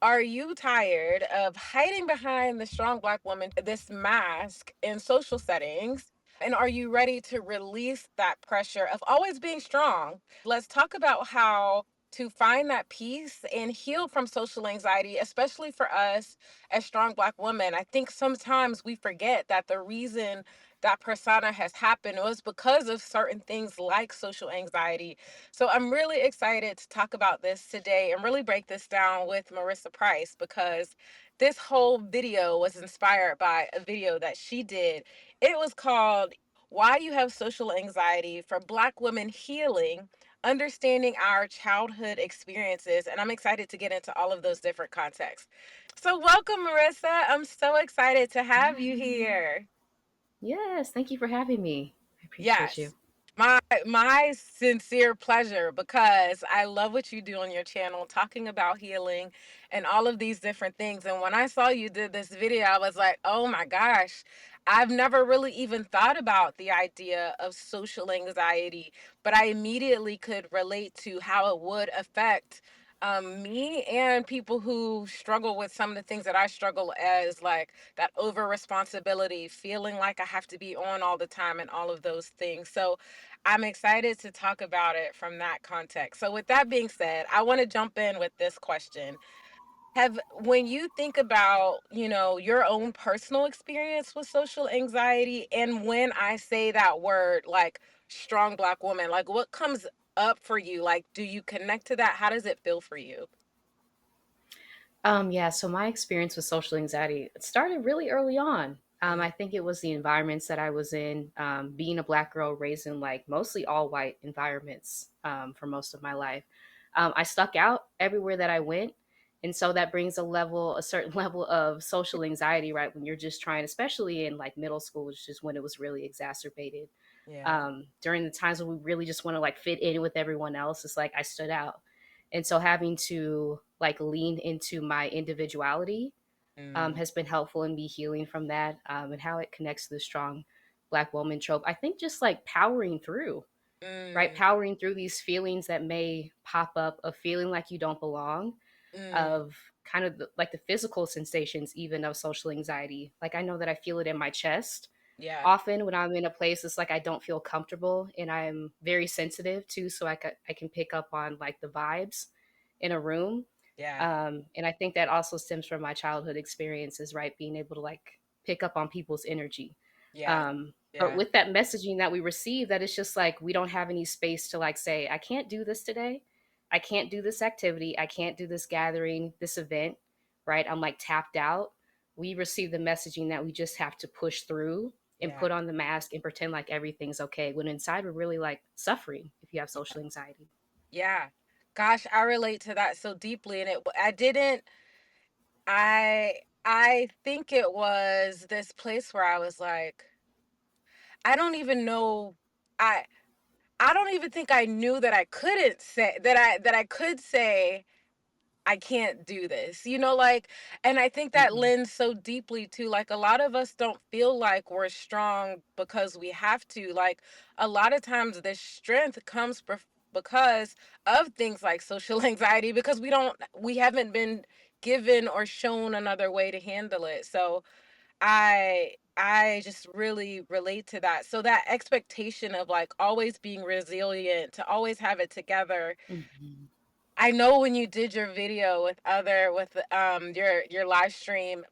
Are you tired of hiding behind the strong Black woman, this mask in social settings? And are you ready to release that pressure of always being strong? Let's talk about how to find that peace and heal from social anxiety, especially for us as strong Black women. I think sometimes we forget that the reason that persona has happened was because of certain things like social anxiety. So I'm really excited to talk about this today and really break this down with Marissa Price because this whole video was inspired by a video that she did. It was called Why You Have Social Anxiety for Black Women Healing, Understanding Our Childhood Experiences. And I'm excited to get into all of those different contexts. So, welcome, Marissa. I'm so excited to have you Hi. here. Yes, thank you for having me. I appreciate you. Yes. My sincere pleasure because I love what you do on your channel talking about healing and all of these different things. And when I saw you did this video, I was like, "Oh my gosh, I've never really even thought about the idea of social anxiety, but I immediately could relate to how it would affect me and people who struggle with some of the things that I struggle as, like that over responsibility, feeling like I have to be on all the time and all of those things." So I'm excited to talk about it from that context. So with that being said, I want to jump in with this question. Have When you think about, your own personal experience with social anxiety, and when I say that word like strong Black woman, like what comes up for you? Like, do you connect to that? How does it feel for you? Yeah, so my experience with social anxiety it started really early on. Mhm. I think it was the environments that I was in, being a black girl raised in like mostly all white environments for most of my life. I stuck out everywhere that I went. And so that brings a certain level of social anxiety, right? When you're just trying, especially in like middle school, which is when it was really exacerbated. Yeah. During the times when we really just want to like fit in with everyone else, it's like I stood out. And so having to like lean into my individuality Mm, has been helpful in me healing from that, and how it connects to the strong black woman trope. I think just like powering through, right? mm, Powering through these feelings that may pop up of feeling like you don't belong, mm. of kind of like the physical sensations, even of social anxiety. Like I know that I feel it in my chest Yeah. often when I'm in a place it's like I don't feel comfortable, and I'm very sensitive too, so I can pick up on like the vibes in a room. Yeah. And I think that also stems from my childhood experiences, right? Being able to like pick up on people's energy. Yeah. But Yeah. with that messaging that we receive, that it's just like we don't have any space to like say, I can't do this today. I can't do this activity. I can't do this gathering, this event, right? I'm like tapped out. We receive the messaging that we just have to push through and Yeah. put on the mask and pretend like everything's okay when inside we're really like suffering if you have social anxiety. Yeah. Gosh, I relate to that so deeply. And I didn't, I think it was this place where I was like, I don't even know. I, I don't even think I knew that I couldn't say that I could say I can't do this, like, and I think that Hmm. lends so deeply to like a lot of us don't feel like we're strong because we have to. Like, a lot of times this strength comes because of things like social anxiety, because we haven't been given or shown another way to handle it. So I just really relate to that. So that expectation of like always being resilient, to always have it together. Hmm. I know when you did your video with your live stream,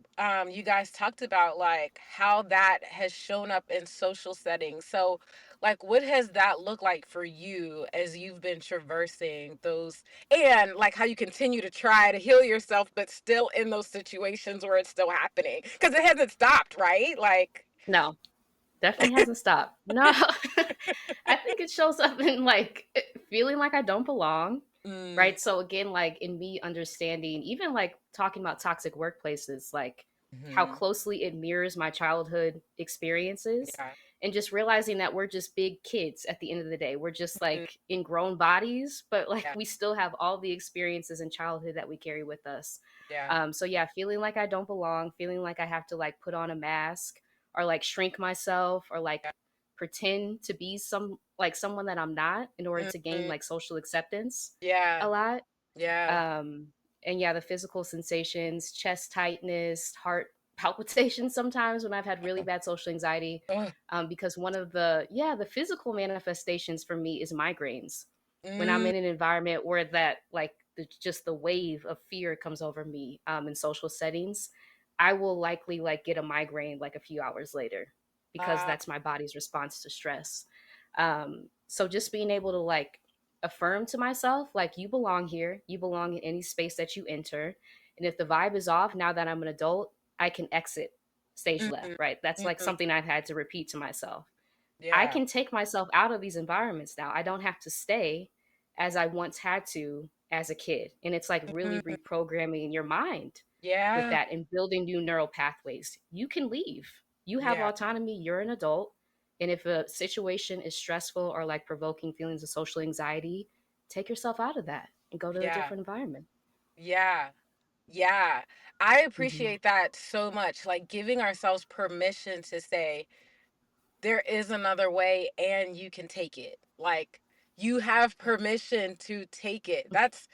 you guys talked about like how that has shown up in social settings. So like what has that looked like for you as you've been traversing those, and like how you continue to try to heal yourself but still in those situations where it's still happening? Because it hasn't stopped, right? Like, No, definitely hasn't stopped. No, I think it shows up in like feeling like I don't belong, mm, right? So again, like in me understanding, even like talking about toxic workplaces, like how mhm, closely it mirrors my childhood experiences, yeah, and just realizing that we're just big kids at the end of the day. We're just mm, like in grown bodies, but like yeah, we still have all the experiences in childhood that we carry with us. yeah, So yeah, feeling like I don't belong, feeling like I have to like put on a mask or like shrink myself or like yeah, pretend to be someone that I'm not in order to gain mhm, like social acceptance yeah, a lot. yeah, Um And yeah, the physical sensations, chest tightness, heart palpitations sometimes when I've had really bad social anxiety. Ugh. Because one of the physical manifestations for me is migraines. When I'm Mm, in an environment where that, like, just the wave of fear comes over me in social settings, I will likely like get a migraine like a few hours later because uh, that's my body's response to stress. So just being able to like affirm to myself, like, you belong here, you belong in any space that you enter. And if the vibe is off, now that I'm an adult, I can exit stage left, mm, right? That's like mm, something I've had to repeat to myself. I yeah. can take myself out of these environments now. I don't have to stay as I once had to as a kid. And it's like really Mm, reprogramming your mind with yeah. that and building new neural pathways. You can leave. You have Yeah. autonomy. You're an adult. And if a situation is stressful or like provoking feelings of social anxiety, take yourself out of that and go to a Yeah. different environment. Yeah. Yeah. I Hmm. appreciate that so much. Like giving ourselves permission to say, there is another way and you can take it. Like you have permission to take it. That's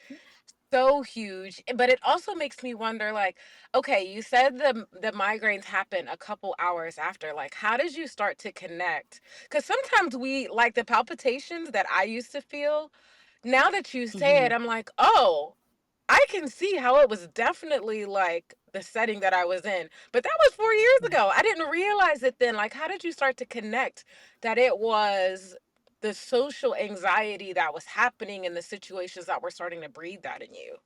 so huge. But it also makes me wonder, like, okay, you said the migraines happen a couple hours after. Like, how did you start to connect? Because sometimes we like the palpitations that I used to feel. Now that you say it, Hmm. I'm like, oh, I can see how it was definitely like the setting that I was in. But that was 4 years ago. I didn't realize it then. Like, how did you start to connect that it was the social anxiety that was happening in the situations that were starting to breed that in you?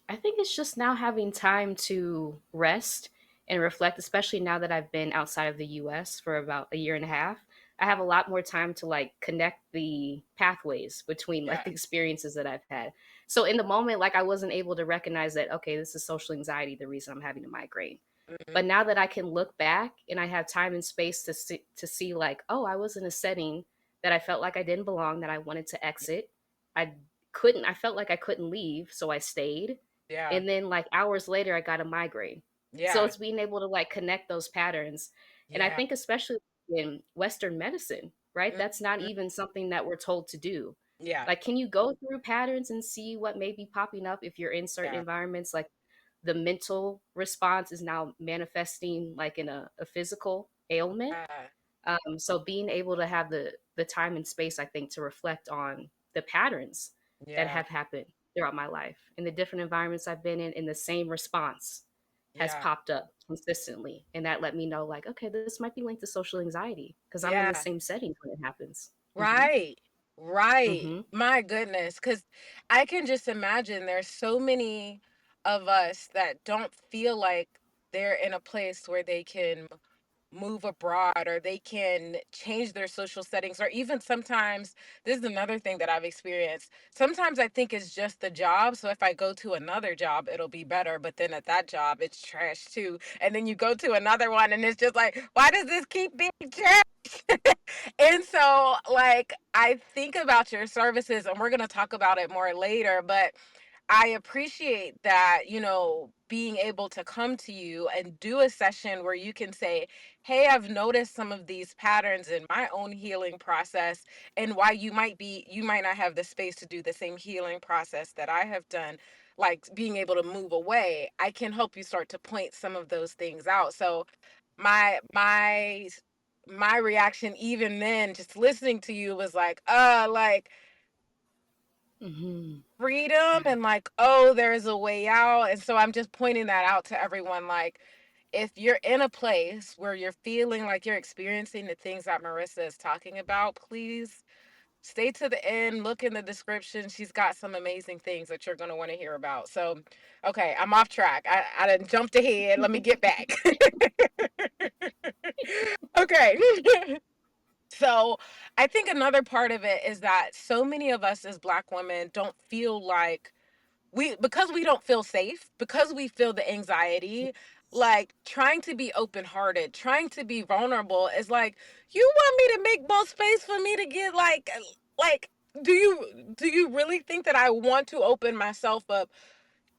I think it's just now having time to rest and reflect, especially now that I've been outside of the US for about a year and a half. I have a lot more time to like connect the pathways between like Yeah. the experiences that I've had. So in the moment, like I wasn't able to recognize that, okay, this is social anxiety, the reason I'm having a migraine. Mhm. But now that I can look back and I have time and space to see like, oh, I was in a setting that I felt like I didn't belong, that I wanted to exit. I I felt like I couldn't leave, so I stayed. Yeah. And then like hours later I got a migraine. So Yeah. it's being able to like connect those patterns. And I Yeah. think especially in Western medicine, right? That's not Mhm. even something that we're told to do. Yeah. Like, can you go through patterns and see what may be popping up if you're in certain Yeah. environments? Like the mental response is now manifesting like in a physical ailment. Yeah. So being able to have the time and space, I think, to reflect on the patterns that Yeah. have happened throughout my life and the different environments I've been in, and the same response has Yeah. popped up consistently. And that let me know, like, okay, this might be linked to social anxiety because I'm in the Yeah. same setting when it happens. Hmm. Right. Right. Hmm. My goodness. Because I can just imagine there's so many of us that don't feel like they're in a place where they can move abroad or they can change their social settings, or even sometimes this is another thing that I've experienced. Sometimes I think it's just the job, so if I go to another job it'll be better, but then at that job it's trash too, and then you go to another one and it's just like, why does this keep being trash? And so, like, I think about your services, and we're going to talk about it more later, but I appreciate that, being able to come to you and do a session where you can say, hey, I've noticed some of these patterns in my own healing process, and why you might not have the space to do the same healing process that I have done, like being able to move away. I can help you start to point some of those things out. So, my reaction even then, just listening to you, was like Hmm. freedom, Yeah. and like, oh, there's a way out. And so I'm just pointing that out to everyone. Like, if you're in a place where you're feeling like you're experiencing the things that Marissa is talking about, please stay to the end, look in the description. She's got some amazing things that you're going to want to hear about. So, okay, I'm off track. I done jumped ahead. Let me get back. Okay. So I think another part of it is that so many of us as Black women don't feel like because we don't feel safe, because we feel the anxiety, like trying to be open hearted, trying to be vulnerable is like, you want me to make more space for me to get like, do you really think that I want to open myself up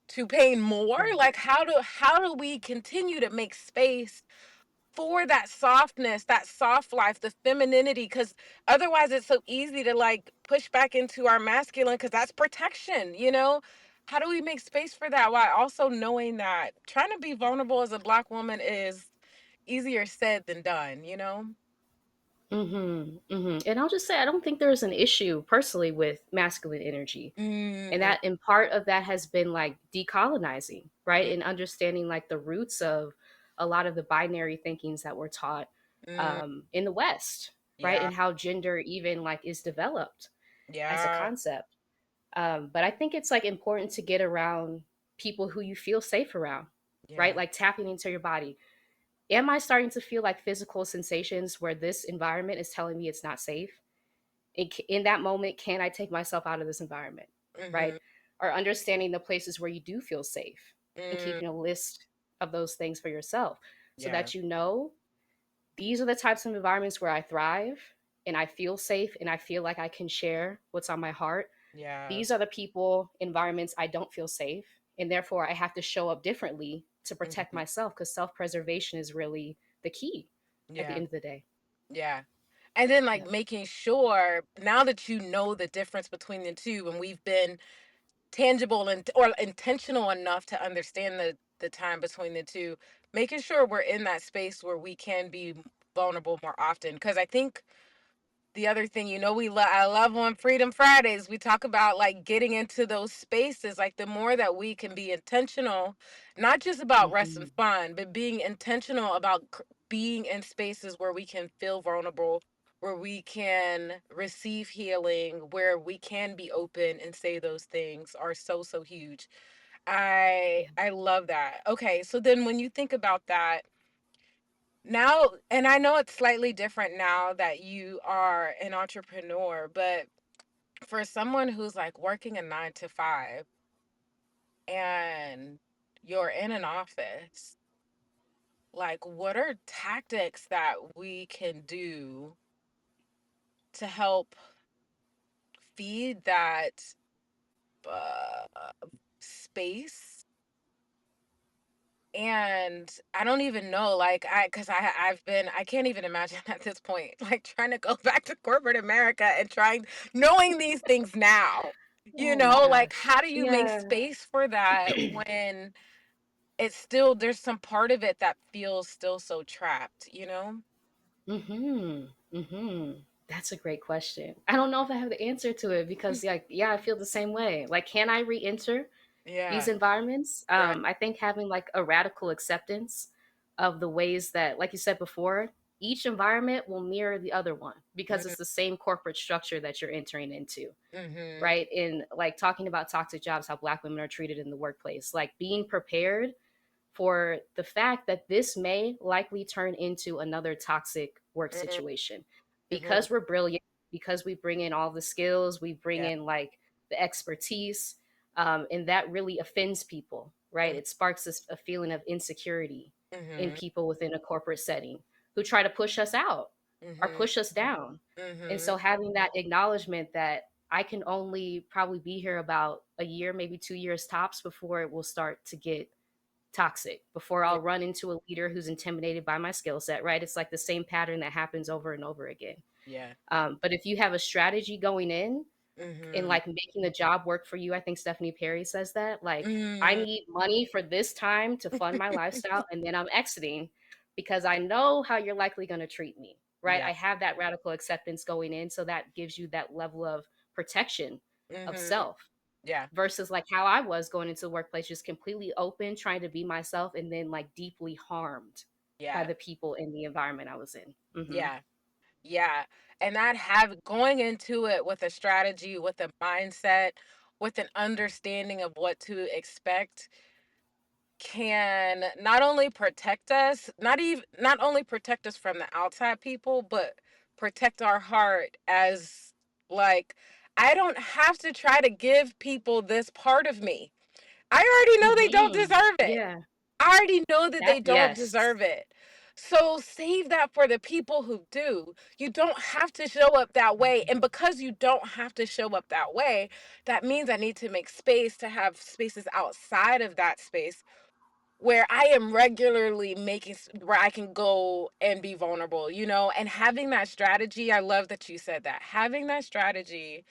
to pain more? Right. Like, how do we continue to make space for that softness, that soft life, the femininity? Because otherwise it's so easy to like push back into our masculine, because that's protection. how do we make space for that while also knowing that trying to be vulnerable as a Black woman is easier said than done, you know? And I'll just say I don't think there's an issue personally with masculine energy. And Mm, that, and part of that has been like decolonizing, right? mm, And understanding like the roots of a lot of the binary thinkings that were taught mm, in the West, right? yeah, And how gender even like is developed as a yeah, concept. But I think it's like important to get around people who you feel safe around, right? yeah. Like tapping into your body. Am I starting to feel like physical sensations where this environment is telling me it's not safe? In that moment, can I take myself out of this environment, Mm-hmm, right? Or understanding the places where you do feel safe and mm, keeping a list of those things for yourself so yeah, that you know these are the types of environments where I thrive and I feel safe and I feel like I can share what's on my heart. yeah, These are the people, environments I don't feel safe. And therefore, I have to show up differently to protect mm-hmm, myself because self preservation is really the key at the yeah, end of the day. yeah. And then Yeah. like making sure now that you know the difference between the two, and we've been tangible and or intentional enough to understand the time between the two, making sure we're in that space where we can be vulnerable more often. Because I think the other thing, you know, I love on Freedom Fridays, we talk about like getting into those spaces. Like the more that we can be intentional, not just about rest and Hmm. fun, but being intentional about being in spaces where we can feel vulnerable, where we can receive healing, where we can be open and say those things are so so huge. Yeah. I love that. Okay, so then when you think about that now, and I know it's slightly different now that you are an entrepreneur, but for someone who's like working a 9 to 5 and you're in an office, like what are tactics that we can do to help feed that space? And I don't even know, like, because I've been, I can't even imagine at this point, like, trying to go back to corporate America and knowing these things now, Oh my like, gosh. how do you make Yeah. space for that when there's some part of it that feels still so trapped, you know? Mhm. Mhm. That's a great question. I don't know if I have the answer to it because like yeah, I feel the same way. Like can I re-enter these Yeah, environments? right. I think having like a radical acceptance of the ways that like you said before, each environment will mirror the other one because Mm-hmm, it's the same corporate structure that you're entering into, mm-hmm, right? In like talking about toxic jobs, how black women are treated in the workplace, like being prepared for the fact that this may likely turn into another toxic work mm-hmm, situation mm-hmm. because we're brilliant, because we bring in all the skills, we bring Yeah. in like the expertise, and that really offends people, right? Mm-hmm, It sparks a feeling of insecurity in mm-hmm, people within a corporate setting who try to push us out or mm-hmm, push us down. And mm-hmm. so having that acknowledgement that I can only probably be here about a year, maybe 2 years tops before it will start to get toxic, before Yeah, I'll run into a leader who's intimidated by my skill set, right? It's like the same pattern that happens over and over again. yeah. But if you have a strategy going in Mm-hmm, like making the job work for you, I think Stephanie Perry says that, like, I mm-hmm. need money for this time to fund my lifestyle, and then I'm exiting because I know how you're likely going to treat me, right? Yeah. I have that radical acceptance going in. So that gives you that level of protection of Mm-hmm. self Yeah. versus like how I was going into the workplace, just completely open, trying to be myself, and then like deeply harmed by Yeah. the people in the environment I was in. Hmm. Yeah. Yeah. And that have going into it with a strategy, with a mindset, with an understanding of what to expect can not only protect us, not only protect us from the outside people, but protect our heart as like I don't have to try to give people this part of me. I already know they don't Hmm. deserve it. Yeah. I already know that That, they don't yes. deserve it. So save that for the people who do. You don't have to show up that way. And because you don't have to show up that way, that means I need to make space to have spaces outside of that space where I am regularly where I can go and be vulnerable, you know, and having that strategy. I love that you said that. Having that strategy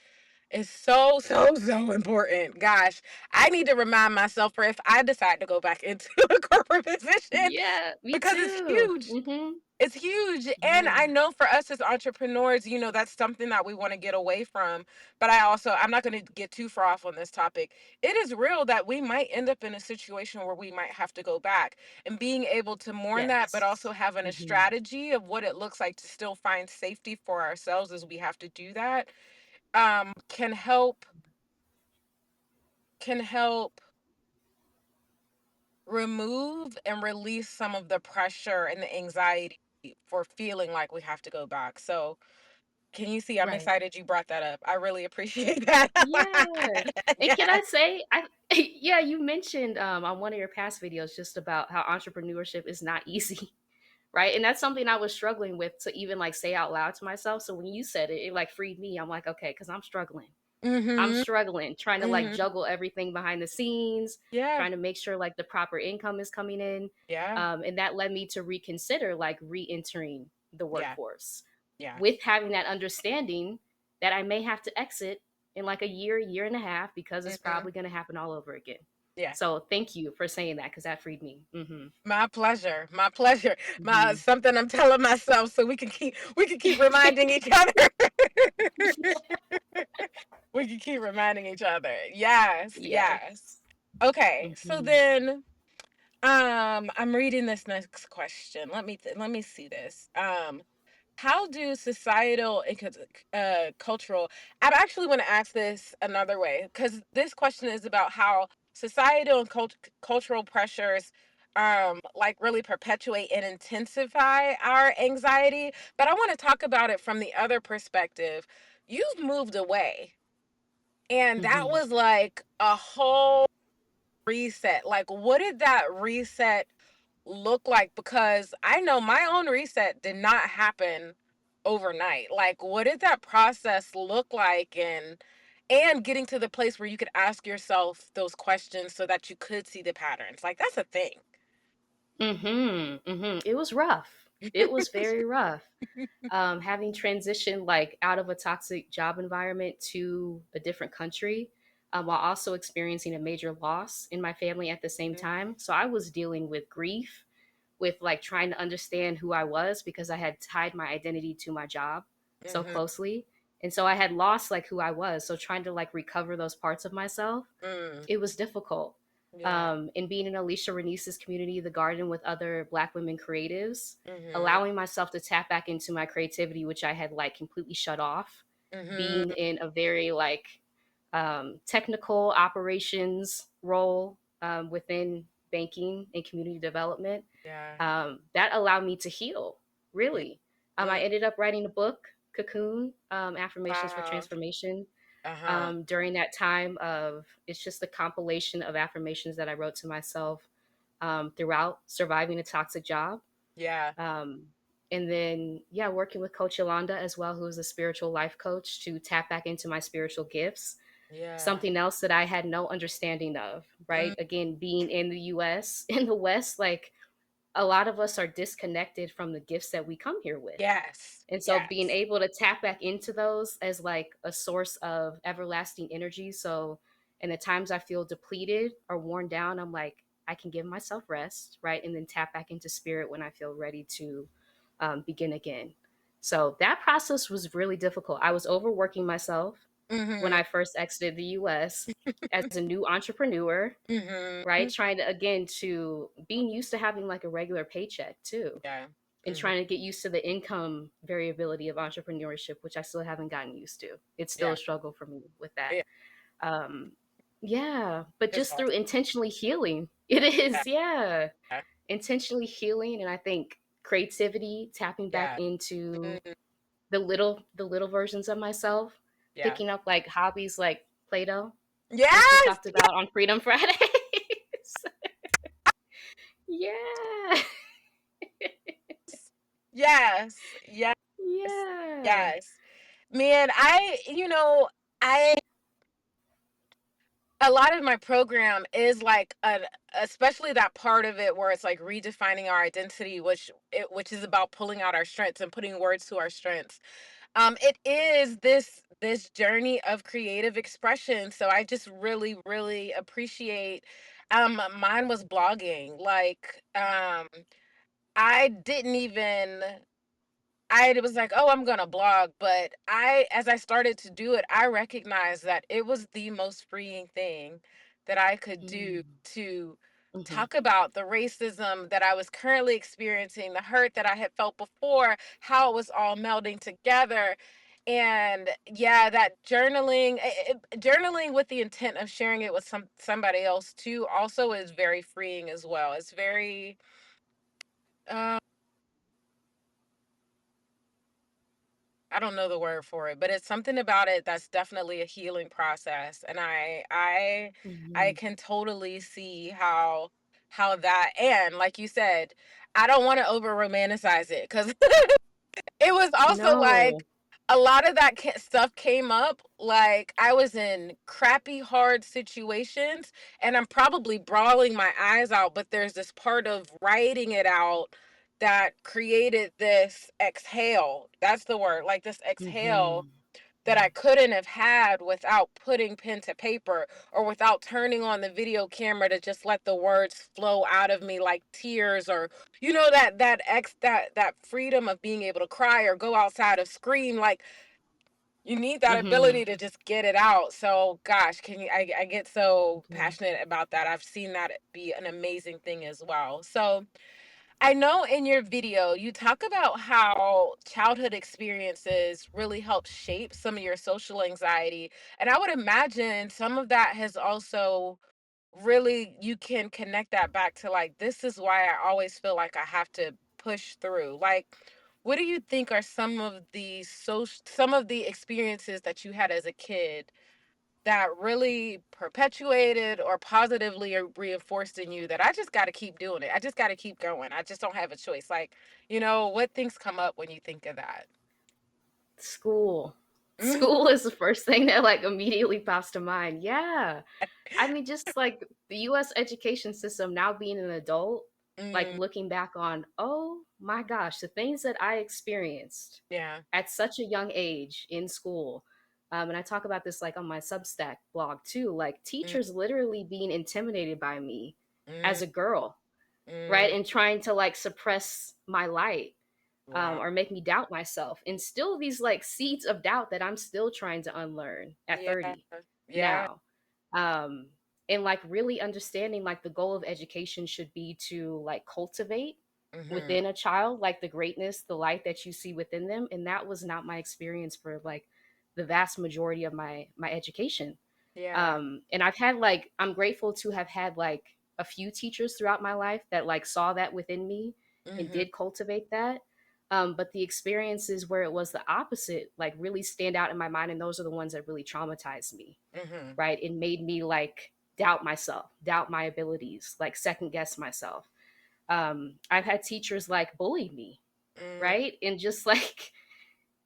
is so, so, so important. Gosh, I need to remind myself for if I decide to go back into a corporate position Yeah, me because it's too. huge. Mhm. It's huge. And Yeah. I know for us as entrepreneurs, that's something that we want to get away from. But I'm not going to get too far off on this topic. It is real that we might end up in a situation where we might have to go back, and being able to mourn that, but also Yes. having a Mhm. strategy of what it looks like to still find safety for ourselves as we have to do that, can help remove and release some of the pressure and the anxiety for feeling like we have to go back. So, can you see I'm Right. excited you brought that up. I really appreciate that. Yeah. And can I Yes. say, I yeah, you mentioned on one of your past videos just about how entrepreneurship is not easy, right? And that's something I was struggling with to even like say out loud to myself. So when you said it, it like freed me. I'm like, okay, because I'm struggling. I'm Mhm. struggling trying to like Mhm. juggle everything behind the scenes, Yeah. trying to make sure like the proper income is coming in. Yeah. And that led me to reconsider like re entering the Yeah. workforce Yeah. with having that understanding that I may have to exit in like a year and a half because it's Mhm. probably going to happen all over again. Yeah. So thank you for saying that because that freed me. Hmm. My pleasure. My pleasure. My Hmm. something I'm telling myself so we can keep reminding each other. We can keep reminding each other. Yes. Yes. Yes. Okay. So Hmm. then I'm reading this next question. Let me see this. How do societal and cultural, I actually want to ask this another way, because this question is about how societal and cultural pressures like really perpetuate and intensify our anxiety, but I want to talk about it from the other perspective. You've moved away, and that Hmm. was like a whole reset. Like, what did that reset look like? Because I know my own reset did not happen overnight. Like, what did that process look like? And getting to the place where you could ask yourself those questions so that you could see the patterns. Like, that's a thing. Hmm. Hmm. It was rough. It was very rough. Having transitioned like out of a toxic job environment to a different country, while also experiencing a major loss in my family at the same time. Mhm. So I was dealing with grief, with like trying to understand who I was because I had tied my identity to my job so Mhm. closely. And so I had lost like who I was. So trying to like recover those parts of myself, Mm. it was difficult. Yeah. And being in Alicia Renice's community, the garden with other Black women creatives, Mhm. allowing myself to tap back into my creativity, which I had like completely shut off, being Mhm. in a very like technical operations role within banking and community development, Yeah. that allowed me to heal, really. I Mm. ended up writing a book, Cocoon, Affirmations for Wow. Transformation, Uh-huh. during that time of it's just a compilation of affirmations that I wrote to myself throughout surviving a toxic job. Yeah. Um, and then, yeah, working with Coach Yolanda as well, who is a spiritual life coach, to tap back into my spiritual gifts. Yeah. Something else that I had no understanding of, Mm. right? Again, being in the US, in the West, like a lot of us are disconnected from the gifts that we come here with. Yes. And so being Yes. able to tap back into those as like a source of everlasting energy. So in the times I feel depleted or worn down, I'm like, I can give myself rest, right? And then tap back into spirit when I feel ready to begin again. So that process was really difficult. I was overworking myself when Mhm. I first exited the US as a new entrepreneur, right? Mhm. Trying to, again, to being used to having like a regular paycheck too, Yeah. and Mhm. trying to get used to the income variability of entrepreneurship, which I still haven't gotten used to. It's still Yeah. a struggle for me with that. Yeah. Um, yeah, but It's just hard. through intentionally healing, it Yeah. is, yeah, intentionally healing, and I think creativity, tapping back Yeah. into Mhm. the little versions of myself, Yeah. picking up like hobbies like Play-Doh, which we Yes. talked about on Freedom Fridays. Yeah. Yes. Yes. Yeah. Yes. Man, I a lot of my program is like especially that part of it where it's like redefining our identity, which is about pulling out our strengths and putting words to our strengths. It is this journey of creative expression. So I just really, really appreciate. Mine was blogging. Like, I didn't even I was like, "Oh, I'm gonna blog," but as I started to do it, I recognized that it was the most freeing thing that I could do Mm. to Mhm. talk about the racism that I was currently experiencing, the hurt that I had felt before, how it was all melding together. And yeah, that journaling with the intent of sharing it with somebody else too also is very freeing as well. It's very uh, I don't know the word for it, but it's something about it that's definitely a healing process. And I Mhm. can totally see how that, and like you said, I don't want to over romanticize it because it was also No. like a lot of that stuff came up like I was in crappy hard situations and I'm probably bawling my eyes out, but there's this part of writing it out that created this exhale. That's the word, like this exhale Mhm. that I couldn't have had without putting pen to paper or without turning on the video camera to just let the words flow out of me like tears, or that freedom of being able to cry or go outside or scream. Like, you need that Mhm. ability to just get it out. So gosh, can you I get so Yeah. passionate about that. I've seen that be an amazing thing as well. So I know in your video you talk about how childhood experiences really help shape some of your social anxiety. And I would imagine some of that has also really, you can connect that back to like, this is why I always feel like I have to push through. Like, what do you think are some of the experiences that you had as a kid that really perpetuated or positively reinforced in you that I just got to keep doing it. I just got to keep going. I just don't have a choice. Like, what things come up when you think of that? School. Mm, School is the first thing that like immediately pops to mind. Yeah. I mean, just like the US education system now being an adult, like mm, looking back on, oh my gosh, the things that I experienced yeah. at such a young age in school. And I talk about this like on my Substack blog too, like Mm, teachers literally being intimidated by me mm, as a girl, right? mm, And trying to like suppress my light, wow. or make me doubt myself. And still these like seeds of doubt that I'm still trying to unlearn at Yeah. 30 Yeah. now. Um, and like really understanding like the goal of education should be to like cultivate Hmm. within a child like the greatness, the light that you see within them. And that was not my experience for like the vast majority of my education. Yeah. And I've had like, I'm grateful to have had like a few teachers throughout my life that like saw that within me and Hmm. did cultivate that. But the experiences where it was the opposite like really stand out in my mind, and those are the ones that really traumatized me, Hmm. right? It made me like doubt myself, doubt my abilities, like second guess myself. I've had teachers like bully me, Mm, right? And just like,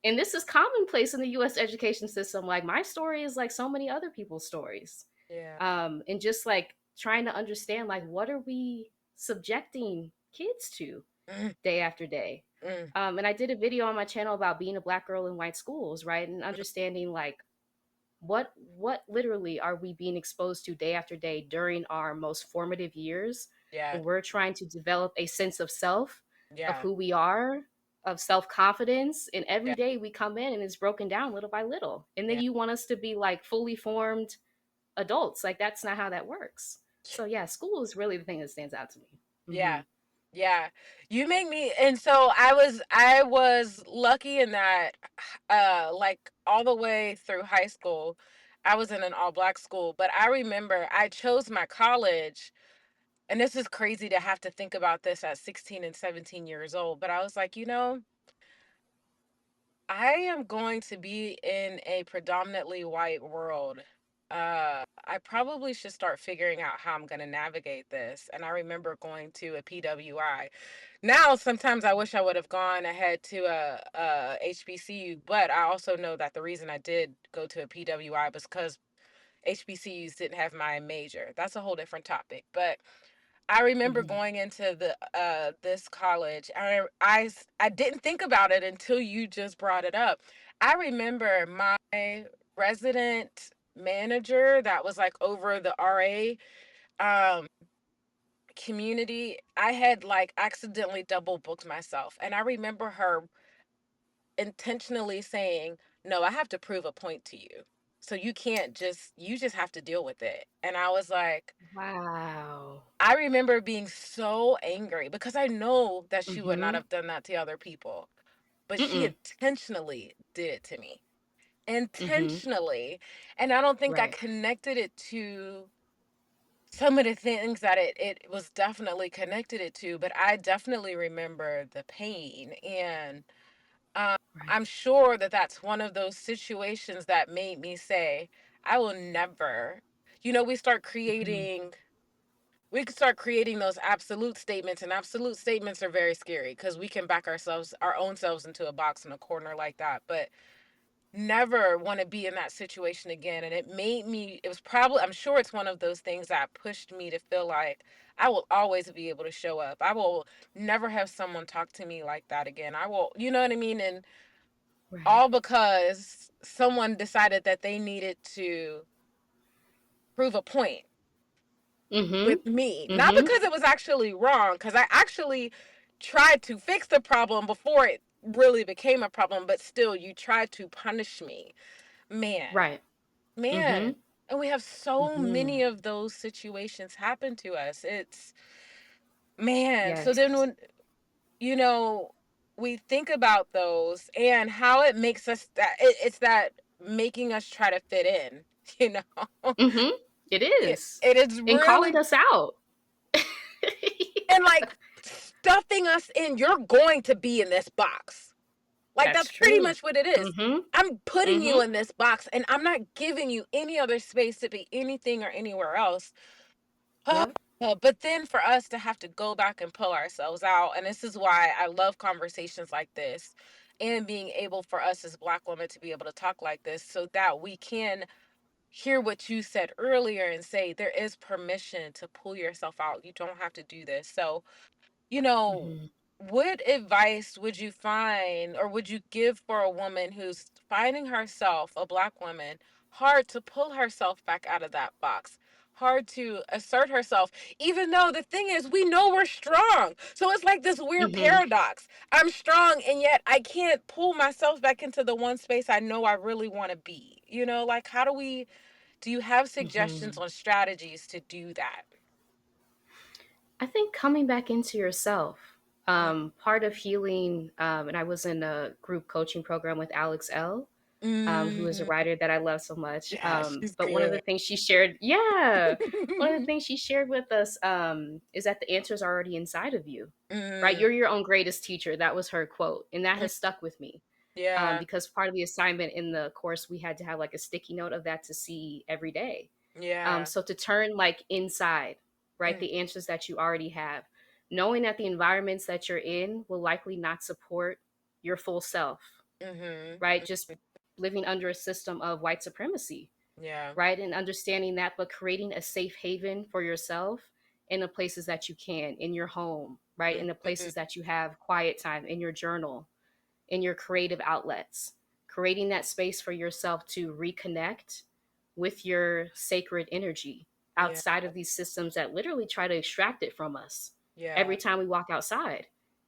and this is commonplace in the US education system. Like my story is like so many other people's stories. yeah. And just like trying to understand like what are we subjecting kids to Mm, day after day. mm, And I did a video on my channel about being a black girl in white schools, right? And understanding like what literally are we being exposed to day after day during our most formative years yeah. when we're trying to develop a sense of self, of Yeah. who we are, of self-confidence, and every Yeah. day we come in and it's broken down little by little, and then Yeah. you want us to be like fully formed adults. Like that's not how that works. So yeah, school is really the thing that stands out to me. Yeah. Hmm. Yeah. You make me, and so I was lucky in that like all the way through high school I was in an all black school, but I remember I chose my college, and this is crazy to have to think about this at 16 and 17 years old, but I was like, I am going to be in a predominantly white world. I probably should start figuring out how I'm going to navigate this. And I remember going to a PWI. Now, sometimes I wish I would have gone ahead to a HBCU, but I also know that the reason I did go to a PWI was because HBCUs didn't have my major. That's a whole different topic. But I remember Mhm. going into the this college. I didn't think about it until you just brought it up. I remember my resident manager that was like over the RA um community. I had like accidentally double booked myself, and I remember her intentionally saying, "No, I have to prove a point to you. So you just have to deal with it." And I was like, Wow. I remember being so angry because I know that she would not Mhm. have done that to other people, but she Mm-mm. intentionally did it to me. Mhm. Intentionally. And I don't think I Right. connected it to some of the things that it was definitely connected it to, but I definitely remember the pain. And um, Right. I'm sure that that's one of those situations that made me say, I will never, you know, Mhm. we could start creating those absolute statements, and absolute statements are very scary because we can back our own selves into a box in a corner like that. But never want to be in that situation again. And it was probably, I'm sure it's one of those things that pushed me to feel like I will always be able to show up. I will never have someone talk to me like that again. I will, you know what I mean? And Right. all because someone decided that they needed to prove a point Mhm. with me, not Mhm. because it was actually wrong, because I actually tried to fix the problem before it really became a problem, but still you tried to punish me. Man, Right. man. Mhm. And we have so many Mhm. of those situations happen to us. It's man. So Yes. then when you know we think about those and how it makes us it's that making us try to fit in, you know. Mhm. It is. It is And calling really, us out. and like stuffing us in. You're going to be in this box. Like That's that's pretty true. much what it is. Mhm. I'm putting you Mhm. in this box and I'm not giving you any other space to be anything or anywhere else. Yep. But then for us to have to go back and pull ourselves out, and this is why I love conversations like this and being able for us as Black women to be able to talk like this so that we can hear what you said earlier and say there is permission to pull yourself out. You don't have to do this. So you know, Mhm. what advice would you find or would you give for a woman who's finding herself, a Black woman, hard to pull herself back out of that box, hard to assert herself, even though the thing is, we know we're strong. So it's like this weird Mhm. paradox. I'm strong, and yet I can't pull myself back into the one space I know I really want to be. You know, like how do you have suggestions Mhm. on strategies to do that? I think coming back into yourself. Part of healing, and I was in a group coaching program with Alex L, who is a Mm, writer that I love so much. yeah, she's But one of the good. things she shared, yeah, one of the things she shared with us is that the answers are already inside of you, right? Mm, You're your own greatest teacher. That was her quote, and that mm, has stuck with me. yeah, Because part of the assignment in the course, we had to have like a sticky note of that to see every day. yeah, So to turn like inside, right, mm, the answers that you already have, knowing that the environments that you're in will likely not support your full self, mhm, right? Just living under a system of white supremacy, yeah, right? And understanding that, but creating a safe haven for yourself in the places that you can, in your home, right? In the mhm, places that you have quiet time, in your journal, in your creative outlets, creating that space for yourself to reconnect with your sacred energy yeah, outside of these systems that literally try to extract it from us yeah, every time we walk outside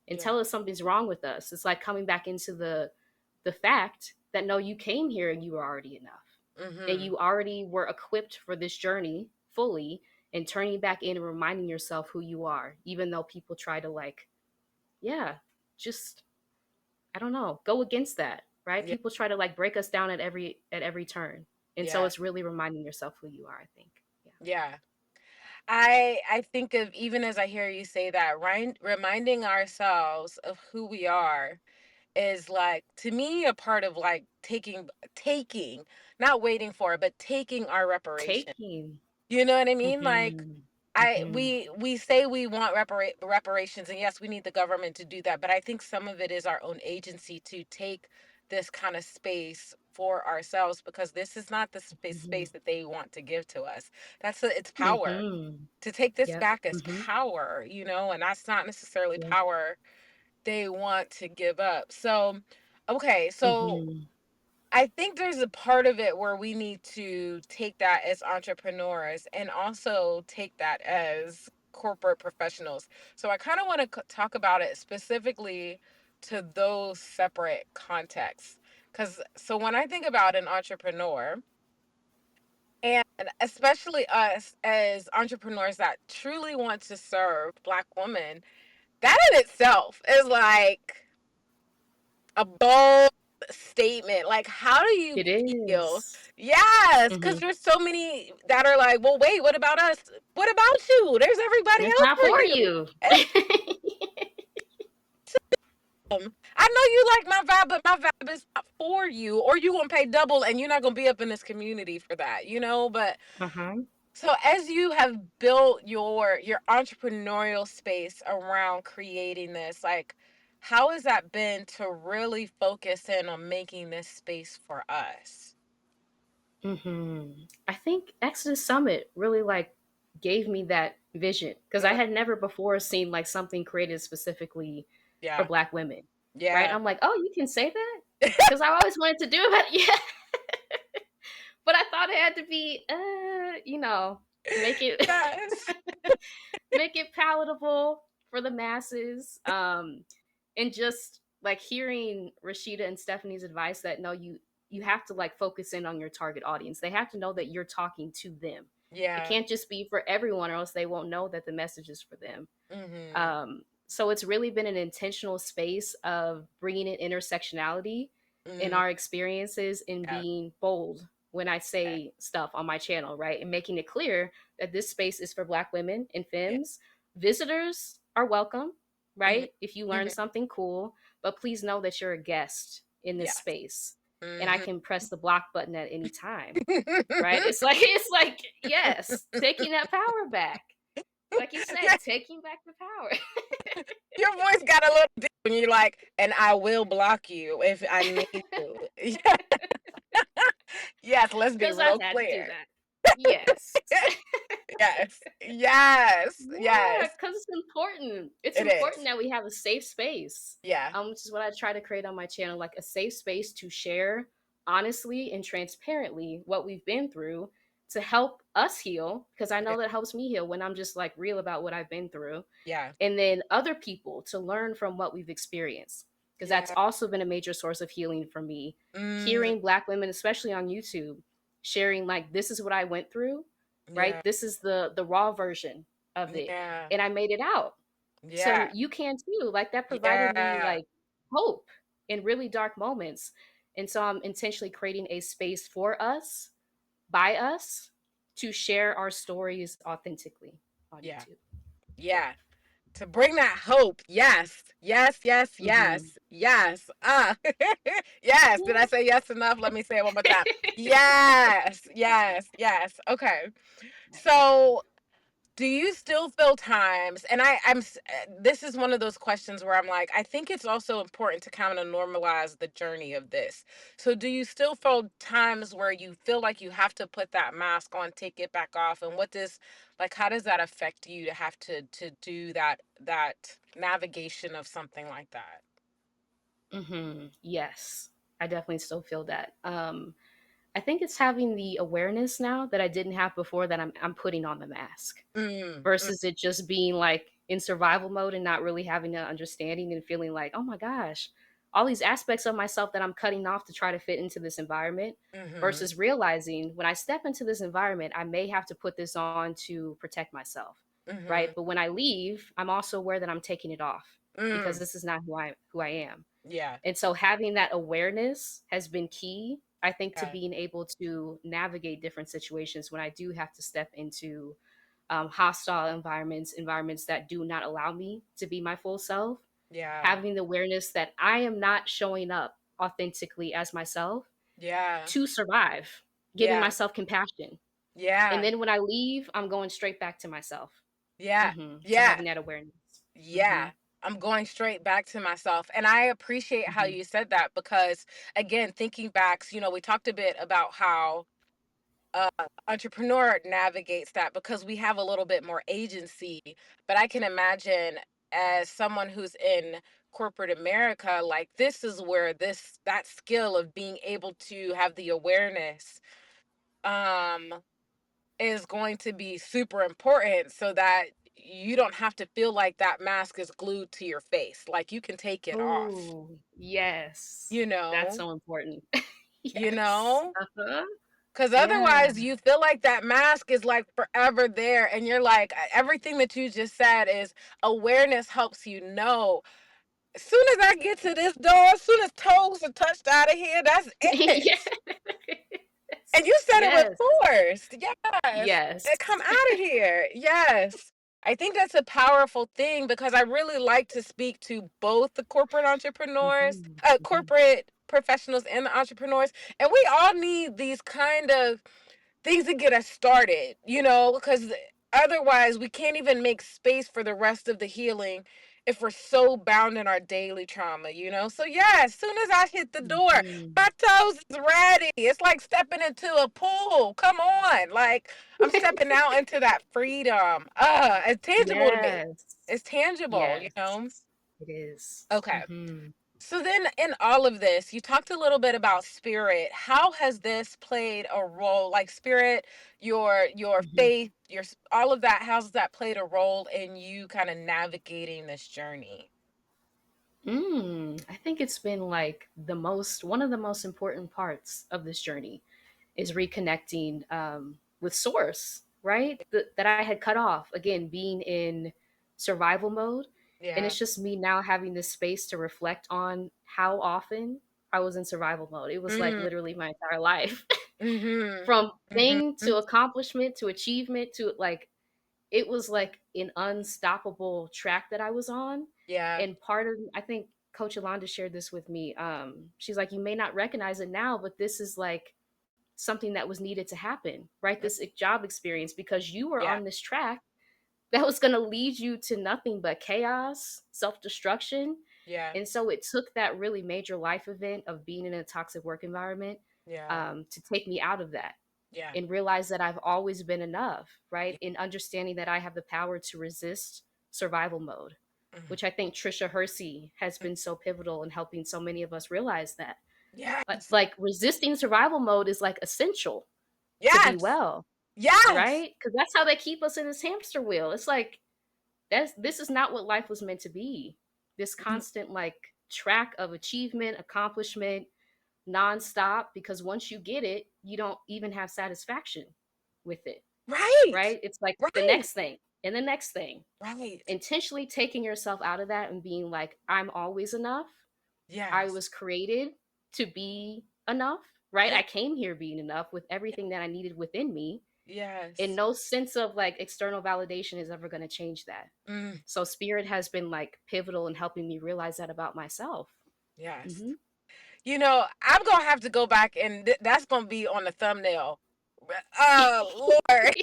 and yeah, tell us something's wrong with us. It's like coming back into the fact that no, you came here and you were already enough. And mhm, you already were equipped for this journey fully, and turning back in and reminding yourself who you are, even though people try to like, yeah, just I don't know, go against that, right? yeah, People try to like break us down at every turn. And so yeah, it's really reminding yourself who you are, I think. Yeah. yeah. I think of, even as I hear you say that, reminding ourselves of who we are is like, to me, a part of like taking, not waiting for it, but taking our reparation. Taking. You know what I mean? Like Mhm. I Mhm. we say we want reparations, and yes, we need the government to do that, but I think some of it is our own agency to take this kind of space for ourselves, because this is not the Mhm. space that they want to give to us. It's power. Mhm. To take this Yep. back as Mhm. power, and that's not necessarily Yep. power they want to give up. So, okay, so Mhm. I think there's a part of it where we need to take that as entrepreneurs and also take that as corporate professionals. So I kind of want to talk about it specifically to those separate contexts. Because so when I think about an entrepreneur, and especially us as entrepreneurs that truly want to serve Black women, that in itself is like a bold statement. Like, how do you It feel? is. Yes, because Mhm. there's so many that are like, well, wait, what about us? What about you? There's everybody It's else not for for you. you. And I know you like my vibe, but my vibe is not for you, or you gonna pay double, and you're not gonna be up in this community for that. But Uh-huh. so as you have built your entrepreneurial space around creating this, like, how has that been to really focus in on making this space for us? I think Exodus Summit really like gave me that vision because I Mm, had never before seen like something created specifically for yeah, Black women. Right? yeah, I'm like, oh, you can say that because I always wanted to do it. Yeah, but I thought it had to be, make it yes, make it palatable for the masses. And just like hearing Rashida and Stephanie's advice that no, you have to like focus in on your target audience. They have to know that you're talking to them. It yeah, can't just be for everyone, or else they won't know that the message is for them. mm-hmm, So it's really been an intentional space of bringing in intersectionality in mm, our experiences and yeah, being bold when I say stuff on my channel, right? And making it clear that this space is for Black women and yeah, femmes. Visitors are welcome, mm-hmm, right? If you learn mm-hmm, something cool, but please know that you're a guest in this yes, space. And I mm-hmm. can press the block button at any time, right? It's like yes, taking that power back. Like you said, Yeah, taking back the power. your voice got a little deep when you're like, and I will block you if I need to. Yeah. Yes, let's be Because I've real had to do clear. that. Yes. Yes, yes, Yeah, yes, because it's important. It's it important is. that we have a safe space, Yeah, which is what I try to create on my channel, like a safe space to share honestly and transparently what we've been through to help us heal. Because I yeah, know that helps me heal when I'm just like real about what I've been through, yeah, and then other people to learn from what we've experienced, because that's yeah. also been a major source of healing for me. Mm, Hearing Black women, especially on YouTube, sharing like this is what I went through, right? yeah, This is the raw version of it, yeah, and I made it out. So yeah, you can too. Like that provided me yeah, like hope in really dark moments. And so I'm intentionally creating a space for us, by us, to share our stories authentically on yeah, YouTube. Yeah. yeah. To bring that hope. Yes, yes, yes, Hmm. yes, yes. Yes. Did I Yeah. say yes enough? Let me say it one more time. Yes, yes, yes. Okay. So do you still feel times, and this is one of those questions where I'm like, I think it's also important to kind of normalize the journey of this. So do you still feel times where you feel like you have to put that mask on, take it back off, and how does that affect you to have to do that navigation of something like that? Yes, I definitely still feel that. I think it's having the awareness now that I didn't have before that I'm putting on the mask Mm, mm, versus it just being like in survival mode and not really having an understanding and feeling like, oh my gosh, all these aspects of myself that I'm cutting off to try to fit into this environment mm-hmm, versus realizing when I step into this environment, I may have to put this on to protect myself, right? mm-hmm, But when I leave, I'm also aware that I'm taking it off because mm, this is not who I am. yeah, And so having that awareness has been key, I think, to yeah, being able to navigate different situations when I do have to step into hostile environments that do not allow me to be my full self. yeah, Having the awareness that I am not showing up authentically as myself yeah, to survive, giving yeah, myself compassion. And yeah, then when I leave, I'm going straight back to myself. yeah, So yeah. having that awareness. Yeah. Hmm. I'm going straight back to myself. And I appreciate how Mhm. you said that because, again, thinking back, we talked a bit about how uh, entrepreneur navigates that because we have a little bit more agency. But I can imagine as someone who's in corporate America, like this is where that skill of being able to have the awareness um is going to be super important so that you don't have to feel like that mask is glued to your face. Like you can take it off, Oh, yes. you That's know, so important. you Yes. know, Uh-huh. because Yeah. otherwise you feel like that mask is like forever there. And you're like, everything that you just said is awareness helps you know. As soon as I get to this door, as soon as toes are touched out of here, that's Yes. it. And you said it with Yes. force. Yes. Yes. Come out of here. Yes. I think that's a powerful thing because I really like to speak to both the corporate entrepreneurs, Mhm, mhm, corporate professionals and the entrepreneurs. And we all need these kind of things to get us started, because otherwise we can't even make space for the rest of the healing if we're so bound in our daily trauma, So yeah, as soon as I hit the door, mhm. my toes is ready. It's like stepping into a pool. Come on. Like I'm stepping out into that freedom. It's tangible to me. Yes. It's tangible. Yes. It is. Okay. Mhm, So then in all of this, you talked a little bit about spirit. How has this played a role? Like spirit, your mhm. faith, all of that, how's that played a role in you kind of navigating this journey? I think it's been like one of the most important parts of this journey is reconnecting with source, right? That I had cut off, again, being in survival mode. And Yeah. it's just me now having this space to reflect on how often I was in survival mode. It was like Mm, literally my entire life. mm-hmm. From thing Mm-hmm. to accomplishment to achievement to like it was like an unstoppable track that I was on. Yeah. And part of I think Coach Yolanda shared this with me. She's like, you may not recognize it now, but this is like something that was needed to happen, right? Mm, This job experience, because you were yeah. on this track that was going to lead you to nothing but chaos, self destruction. Yeah. And so it took that really major life event of being in a toxic work environment Yeah. to take me out of that Yeah. and realize that I've always been enough, right? Yeah. In understanding that I have the power to resist survival mode, Mm, which I think Trisha Hersey has mm, been so pivotal in helping so many of us realize that. yes. Like resisting survival mode is like essential to be Yes. well, Yes. right? Because that's how they keep us in this hamster wheel. It's like this is not what life was meant to be. This Mm, constant like track of achievement, accomplishment, nonstop, because once you get it, you don't even have satisfaction with it, right. right? It's like the Right. next thing and the next thing. Right. Intentionally taking yourself out of that and being like, I'm always enough. I Yes. was created to be enough, right? Yeah. I came here being enough with everything that I needed within me. And Yes. no sense of like external validation is ever going to change that. Mm, So spirit has been like pivotal in helping me realize that about myself. yes. Hmm. I'm gonna have to go back and that's gonna be on the thumbnail. Lord,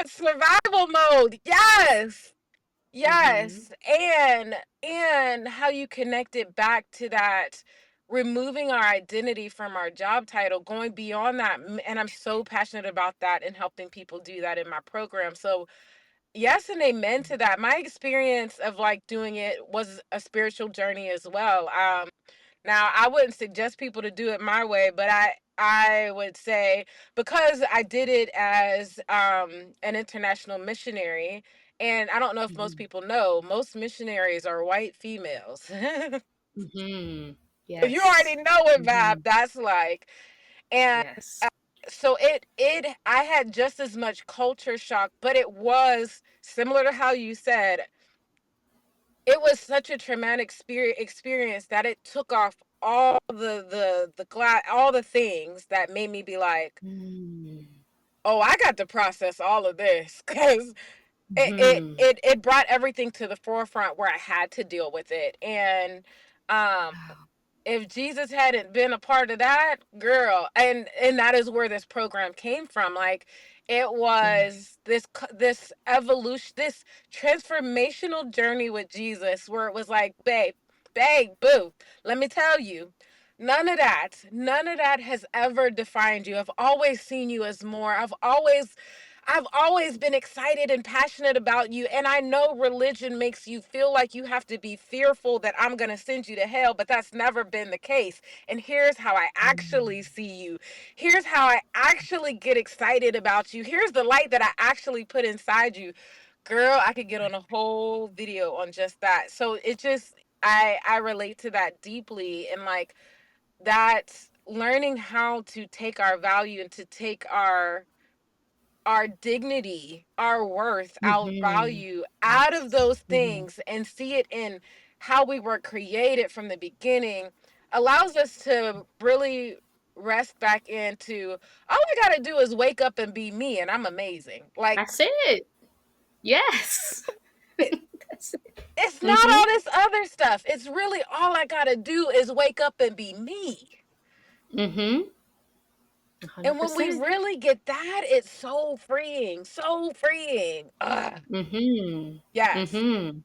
survival mode. Yes, Hmm. yes, and how you connect it back to that, removing our identity from our job title, going beyond that, and I'm so passionate about that and helping people do that in my program. So yes and amen to that. My experience of like doing it was a spiritual journey as well. Now, I wouldn't suggest people to do it my way, but I would say because I did it as an international missionary, and I don't know if most Hmm. people know, most missionaries are white females. So Hmm. you already Yes. know what vibe Hmm. that's like. And Yes. uh, so it I had just as much culture shock, but it was similar to how you said it was such a traumatic experience that it took off all all the things that made me be like, Mm. oh, I got to process all of this because Mhm. it brought everything to the forefront where I had to deal with it. And um Wow. if Jesus hadn't been a part of that, girl, and that is where this program came from. Like It Yeah. was this evolution, this transformational journey with Jesus, where it was like, babe, boo. Let me tell you, none of that has ever defined you. I've always seen you as more. I've always been excited and passionate about you. And I know religion makes you feel like you have to be fearful that I'm going to send you to hell, but that's never been the case. And here's how I actually Mm. see you. Here's how I actually get excited about you. Here's the light that I actually put inside you. Girl, I could get on a whole video on just that. So it just, I relate to that deeply. And like that, learning how to take our value and to take our dignity, our worth, our Mhm. value out of Yes. those Mhm. things and see it in how we were created from the beginning allows us to really rest back into all I got to do is wake up and be me and I'm amazing. Like That's it. Yes. it, That's it. it's not Mhm. all this other stuff. It's really all I got to do is wake up and be me. Mhm. And when we 100%. really get that, it's so freeing, so freeing. Mhm. Yes, Mhm.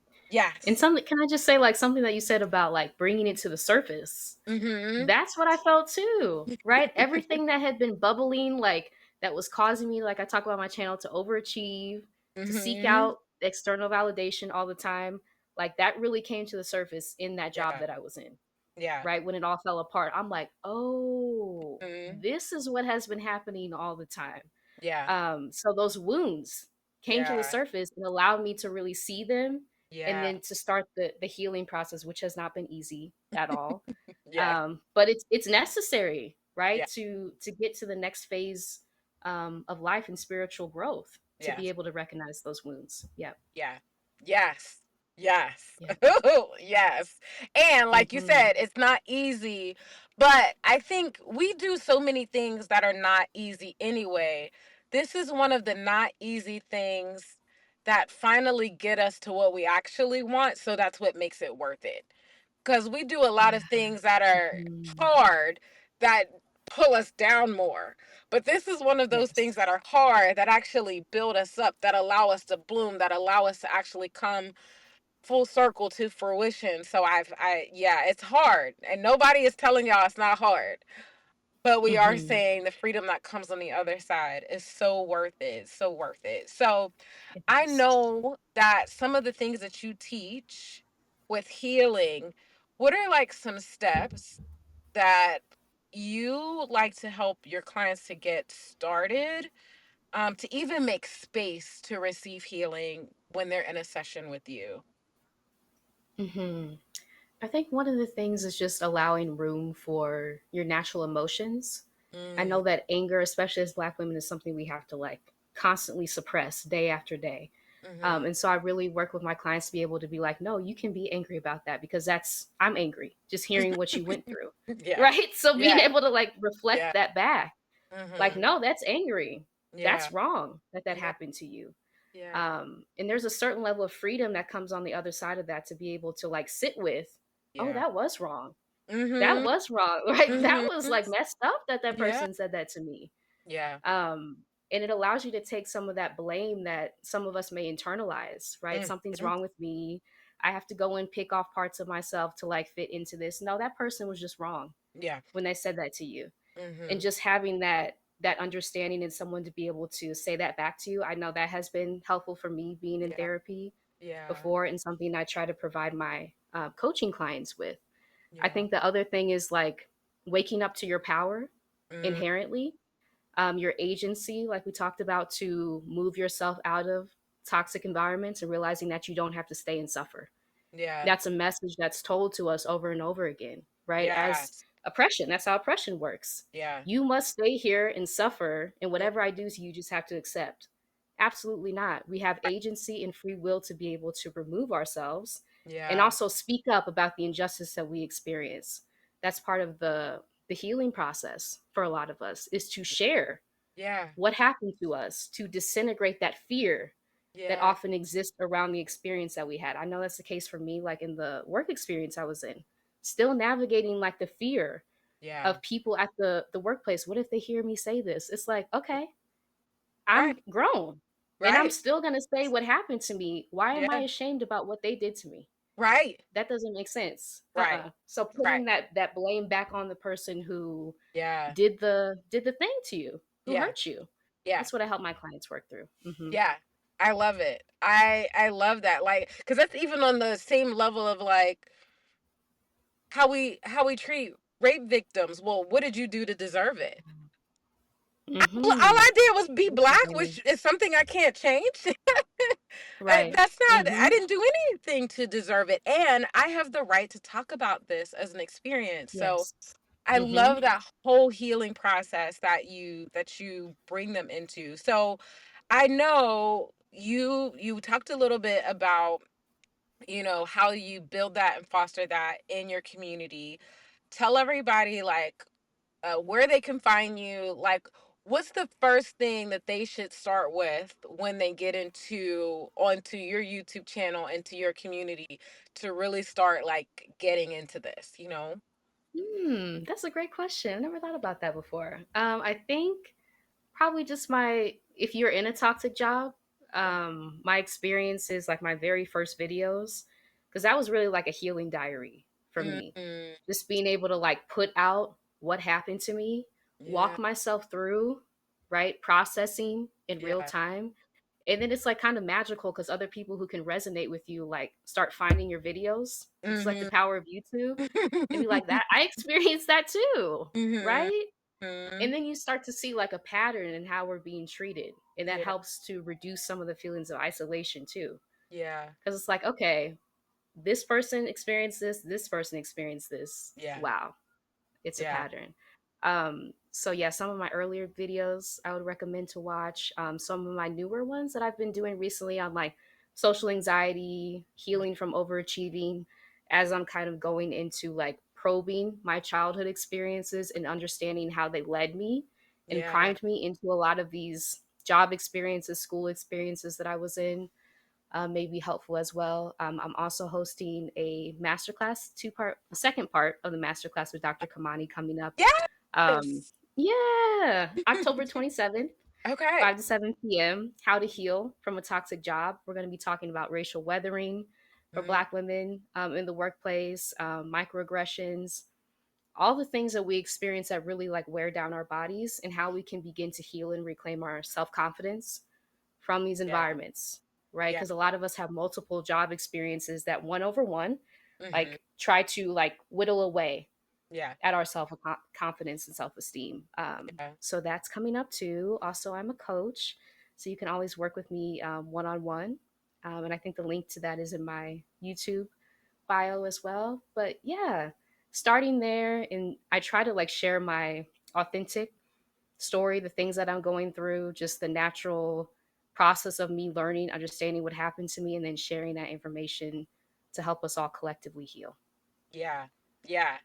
And yes. something, can I just say, like, something that you said about, like, bringing it to the surface? Mm-hmm. That's what I felt too, right? Everything that had been bubbling, like, that was causing me, like I talk about my channel, to overachieve, to seek Mm-hmm. out external validation all the time, like, that really came to the surface in that job Yeah. that I was in, Yeah. right? When it all fell apart, I'm like, "Oh, Mhm. this is what has been happening all the time." Yeah. So those wounds came to the Yeah. surface and allowed me to really see them, and Yeah. then to start the healing process, which has not been easy at all. Yeah. But it's necessary, right, Yeah. to get to the next phase of life and spiritual growth, to Yeah. be able to recognize those wounds. Yeah. Yeah. Yes. Yes. Yeah. Yes. And like you Hmm. said, it's not easy, but I think we do so many things that are not easy anyway. This is one of the not easy things that finally get us to what we actually want, so that's what makes it worth it. Because we do a lot Yeah. of things that are Hmm. hard that pull us down more. But this is one of those things Yes. that are hard that actually build us up, that allow us to bloom, that allow us to actually come full circle to fruition. So yeah, it's hard. And nobody is telling y'all it's not hard. But we are Hmm. saying the freedom that comes on the other side is so worth it. So worth it. So It I is. know that some of the things that you teach with healing, what are like some steps that you like to help your clients to get started, to even make space to receive healing when they're in a session with you? Hmm. I think one of the things is just allowing room for your natural emotions. I Mm, know that anger, especially as Black women, is something we have to, like, constantly suppress day after day. mm-hmm. And so I really work with my clients to be able to be like, no, you can be angry about that, because I'm angry just hearing what you went through. Yeah, Right. So being yeah, able to, like, reflect yeah, that back, like, mm-hmm. no, that's angry. Yeah, That's wrong that that yeah, happened to you. yeah, And there's a certain level of freedom that comes on the other side of that, to be able to, like, sit with, oh, yeah. that was wrong. That Mm-hmm. was wrong. Like, that was, Mm-hmm. like, messed up that that Yeah, person said that to me. yeah. And it allows you to take some of that blame that some of us may internalize, right? Something's Mm-hmm. wrong with me. I have to go and pick off parts of myself to, like, fit into this. No, that person was just wrong Yeah. when they said that to you. And Mm-hmm. just having that understanding and someone to be able to say that back to you, I know that has been helpful for me being in Yeah, therapy yeah, before, and something I try to provide my coaching clients with. I yeah. think the other thing is, like, waking up to your power Mm, inherently, your agency, like we talked about, to move yourself out of toxic environments and realizing that you don't have to stay and suffer. yeah. That's a message that's told to us over and over again, right? As Yes. oppression, that's how oppression works. Yeah. You must stay here and suffer, and Mm, whatever I do to you, you just have to accept. Absolutely not. We have right. agency and free will to be able to remove ourselves and Yeah. also speak up about the injustice that we experience. That's part of the healing process for a lot of us, is to share Yeah. what happened to us, to disintegrate that fear that Yeah. often exists around the experience that we had. I know that's the case for me, like in the work experience I was in, still navigating, like, the fear Yeah. of people at the workplace. What if they hear me say this? It's like, okay, I'm Right. grown and I'm Right. still going to say what happened to me. Why am I Yeah. ashamed about what they did to me? Right. That doesn't make sense. Right. So Right. putting that blame back on the person who Yeah. did the thing to you, who Yeah. hurt you. Yeah. That's what I help my clients work through. Yeah. I love it. I love that. Like, because that's even on the same level of like how we treat rape victims. Well, what did you do to deserve it? All Mhm. I did was be black, Absolutely. which is something I can't change. Right. That's not, I Mhm. didn't do anything to deserve it. And I have the right to talk about this as an experience. So Yes. I Mhm. love that whole healing process that you bring them into. So I know you talked a little bit about, how you build that and foster that in your community. Tell everybody like where they can find you, like what's the first thing that they should start with when they get into onto your YouTube channel, into your community, to really start like getting into this. That's a great question. I never thought about that before. I think probably just my if you're in a toxic job, my experience is like my very first videos, because that was really like a healing diary for me. Mm-hmm. Just being able to like put out what happened to me, Yeah. walk myself through, right, processing in real Yeah. time. And then it's like kind of magical because other people who can resonate with you like start finding your videos. It's like the Mm-hmm. power of YouTube and be like, that I experienced that too, Mm-hmm. right? And then you start to see like a pattern in how we're being treated. And that Yeah. helps to reduce some of the feelings of isolation too. Yeah. Because it's like, okay, this person experienced this person experienced this. Yeah. Wow, it's a Yeah. pattern. So yeah, some of my earlier videos I would recommend to watch. Some of my newer ones that I've been doing recently on like social anxiety, healing from overachieving, as I'm kind of going into like probing my childhood experiences and understanding how they led me and Yeah. primed me into a lot of these job experiences, school experiences that I was in, may be helpful as well. I'm also hosting a masterclass, a second part of the masterclass with Dr. Kamani coming up. Um, Yes. yeah, October 27th, Okay. 5 to 7 p.m. How to heal from a toxic job. We're going to be talking about racial weathering for Mm, Black women in the workplace, microaggressions, all the things that we experience that really like wear down our bodies, and how we can begin to heal and reclaim our self confidence from these yeah. environments, right? Yeah. Because a lot of us have multiple job experiences that one over one, Hmm. like try to like whittle away Yeah. at our self confidence and self esteem. Yeah. So that's coming up too. Also, I'm a coach, so you can always work with me one on one. And I think the link to that is in my YouTube bio as well. But yeah, starting there, and I try to like share my authentic story, the things that I'm going through, just the natural process of me learning, understanding what happened to me, and then sharing that information to help us all collectively heal. Yeah. Yeah.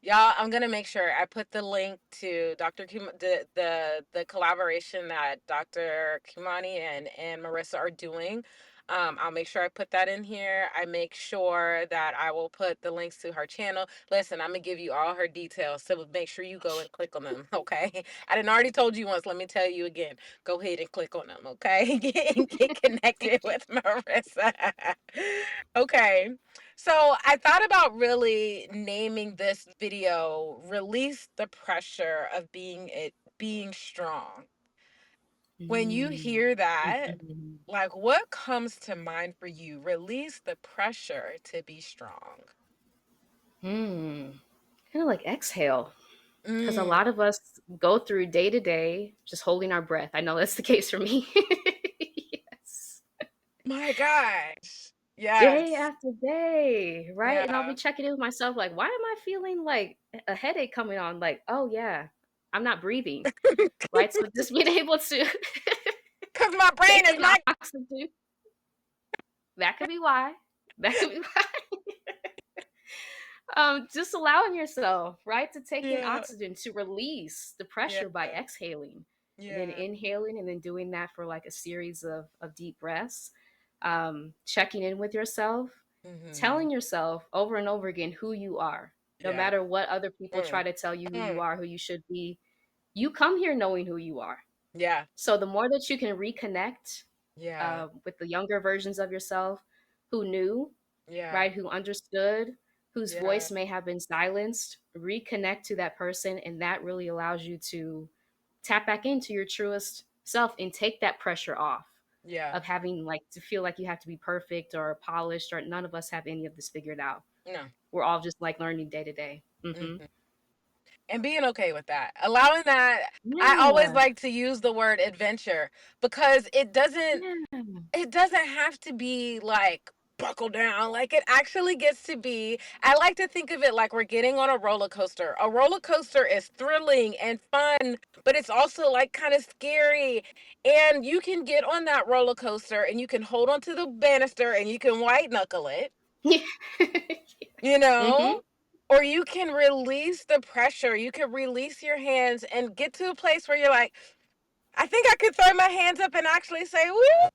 Y'all, I'm gonna make sure I put the link to the collaboration that Dr. Kimani and Marissa are doing. I'll make sure I put that in here. I make sure that I will put the links to her channel. Listen, I'm gonna give you all her details, so make sure you go and click on them. Okay. I didn't already told you once. Let me tell you again. Go ahead and click on them. Okay. Get connected with Marissa. Okay. So I thought about really naming this video "Release the Pressure of Being Strong." When you Mm. hear that, Mhm. like what comes to mind for you? Release the pressure to be strong. Hmm. Kind of like exhale, because a Mm, lot of us go through day to day just holding our breath. I know that's the case for me. Yes. my gosh. Day Yes. after day, right? And I'll be Yeah. checking in with myself, like, why am I feeling like a headache coming on? Like, oh, yeah, I'm not breathing, right? So just being able to Cuz my brain take is in not. oxygen, that could be why. That could be why. Just allowing yourself, right, to take in Yeah. oxygen, to release the Yeah. pressure by exhaling and then Yeah. inhaling, and then doing that for like a series of deep breaths, checking in with yourself, Mhm. telling yourself over and over again who you are, no Yeah. matter what other people try Mm. to tell you who you Mm. are, who you should be. You come here knowing who you are. Yeah. So the more that you can reconnect Yeah. with the younger versions of yourself who knew, Yeah. right, who understood, whose Yeah. voice may have been silenced, reconnect to that person. And that really allows you to tap back into your truest self and take that pressure off Yeah. of having like to feel like you have to be perfect or polished, or none of us have any of this figured out. No. We're all just like learning day to day. Mhm. And being okay with that. Allowing that. I always Yeah. like to use the word adventure because Yeah. it doesn't have to be like buckle down. Like it actually gets to be, I like to think of it like we're getting on a roller coaster. A roller coaster is thrilling and fun, but it's also like kind of scary. And you can get on that roller coaster and you can hold onto the banister and you can white knuckle it, Yeah. you Mm-hmm. know? Or you can release the pressure. You can release your hands and get to a place where you're like, I think I could throw my hands up and actually say, woo.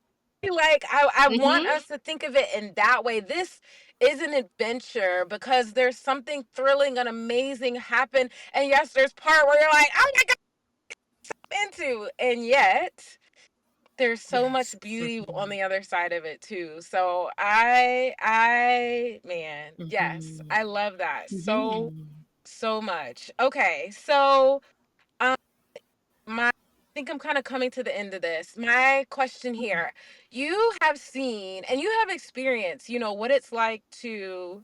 Like, I want Mm-hmm. us to think of it in that way. This is an adventure because there's something thrilling and amazing happen. And yes, there's part where you're like, oh my God, I'm into. And yet, there's so Yes. much beauty on Mm-hmm. the other side of it too. So man, yes, Mm-hmm. I love that so, Mm-hmm. so much. Okay, so um, my I think I'm kind of coming to the end of this. My question here, you have seen and you have experienced, what it's like to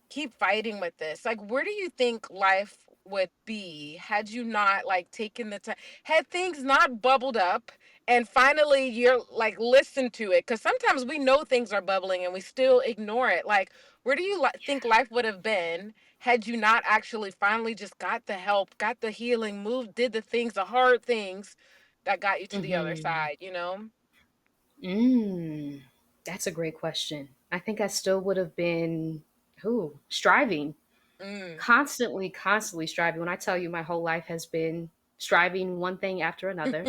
keep fighting with this. Like, where do you think life would be had you not like taken the time, had things not bubbled up, and finally you're like listen to it? Because sometimes we know things are bubbling and we still ignore it. Like, where do you think life would have been had you not actually finally just got the help, got the healing, moved, did the things, the hard things that got you to the other Mm-hmm. side? You know? Mm. That's a great question. I think I still would have been striving, Mm. constantly striving. When I tell you my whole life has been striving one thing after another,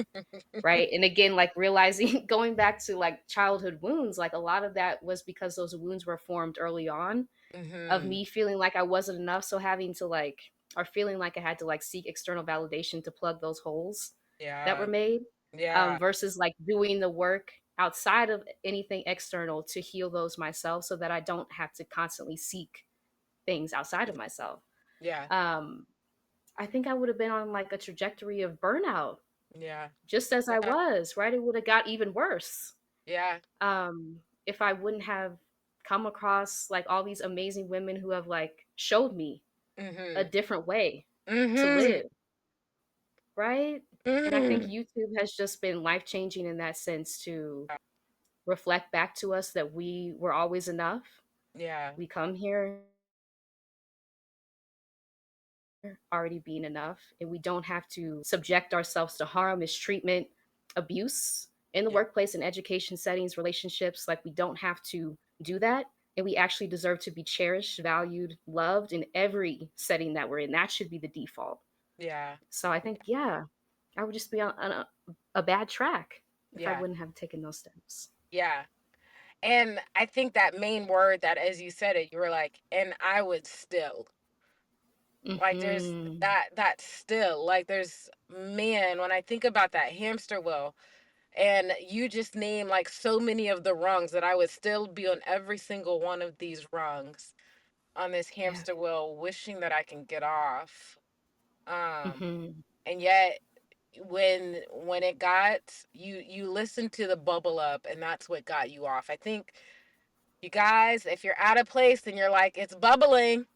right? And again, like realizing going back to like childhood wounds, like a lot of that was because those wounds were formed early on of Mm-hmm. me feeling like I wasn't enough. So having to like, or feeling like I had to like seek external validation to plug those holes that were Yeah. made, Yeah. versus like doing the work outside of anything external to heal those myself so that I don't have to constantly seek things outside of myself. Yeah. Um, I think I would have been on like a trajectory of burnout Yeah. just as I Yeah. was, right? It would have got even worse Yeah. if I wouldn't have come across like all these amazing women who have like showed me a Mm-hmm. different way to Mm-hmm. live, right? And I think Mm. YouTube has just been life changing in that sense to reflect back to us that we were always enough. Yeah. We come here already being enough, and we don't have to subject ourselves to harm, mistreatment, abuse in the Yeah. workplace and education settings, relationships. Like, we don't have to do that. And we actually deserve to be cherished, valued, loved in every setting that we're in. That should be the default. Yeah. So I think, yeah, I would just be on a bad track if I Yeah. wouldn't have taken those steps. Yeah. And I think that main word that as you said it, you were like, and I would still. Like there's Hmm. that still. Like there's, man, when I think about that hamster wheel and you just name like so many of the rungs that I would still be on every single one of these rungs on this Yeah. hamster wheel, wishing that I can get off. Um, Hmm. and yet when it got you listen to the bubble up and that's what got you off. I think you guys, if you're at a place and you're like it's bubbling,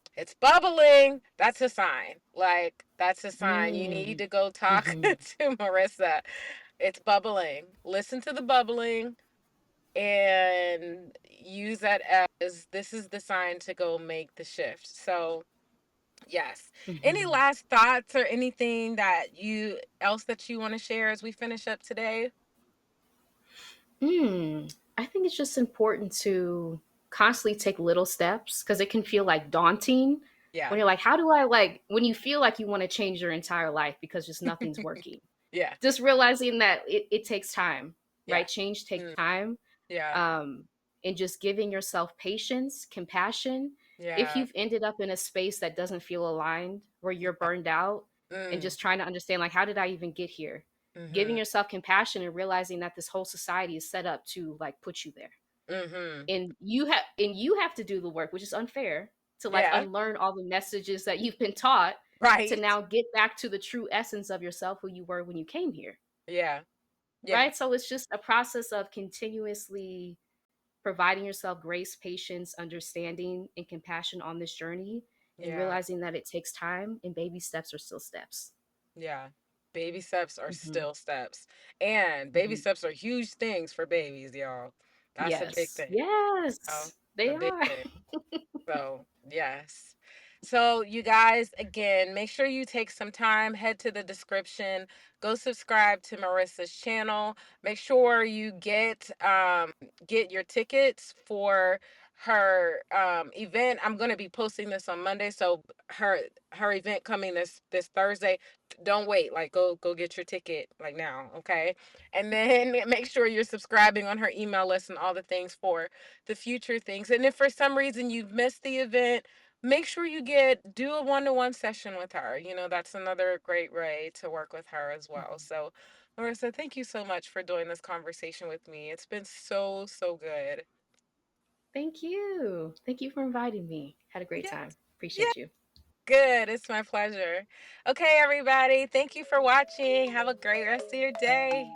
that's a sign. Like that's a sign you need Mm. to go talk Hmm. to Marissa. It's bubbling, listen to the bubbling and use that as this is the sign to go make the shift. So yes. Any Hmm. last thoughts or anything that you want to share as we finish up today? I think it's just important to constantly take little steps because it can feel like daunting Yeah. when you're like, how do I like, when you feel like you want to change your entire life because just nothing's working. Yeah. Just realizing that it takes time, Yeah. right? Change takes Mm, time. yeah. Um, and just giving yourself patience, compassion. If Yeah. you've ended up in a space that doesn't feel aligned, where you're burned out, and Mm. just trying to understand, like, how did I even get here? Giving Mhm. yourself compassion and realizing that this whole society is set up to like put you there. Mhm. And you have to do the work, which is unfair, to like Yeah. unlearn all the messages that you've been taught to Right. now get back to the true essence of yourself, who you were when you came here. Yeah. Yeah. Right? So it's just a process of continuously providing yourself grace, patience, understanding, and compassion on this journey, and Yeah. realizing that it takes time and baby steps are still steps. Yeah. Baby steps are Hmm. still steps. And baby Hmm. steps are huge things for babies, y'all. That's a big Yes. thing. Yes. A They big are. thing. So, yes. So, you guys, again, make sure you take some time, head to the description, go subscribe to Marissa's channel. Make sure you get your tickets for her event. I'm going to be posting this on Monday, so her event coming this Thursday. Don't wait. Like, go get your ticket like now, okay? And then make sure you're subscribing on her email list and all the things for the future things. And if for some reason you've missed the event, make sure you do a one-to-one session with her. That's another great way to work with her as well. Mhm. So, Marissa, thank you so much for doing this conversation with me. It's been so, so good. Thank you. Thank you for inviting me. Had a great Yeah, time. yeah, Appreciate you. good. It's my pleasure. Okay, everybody, thank you for watching. Have a great rest of your day.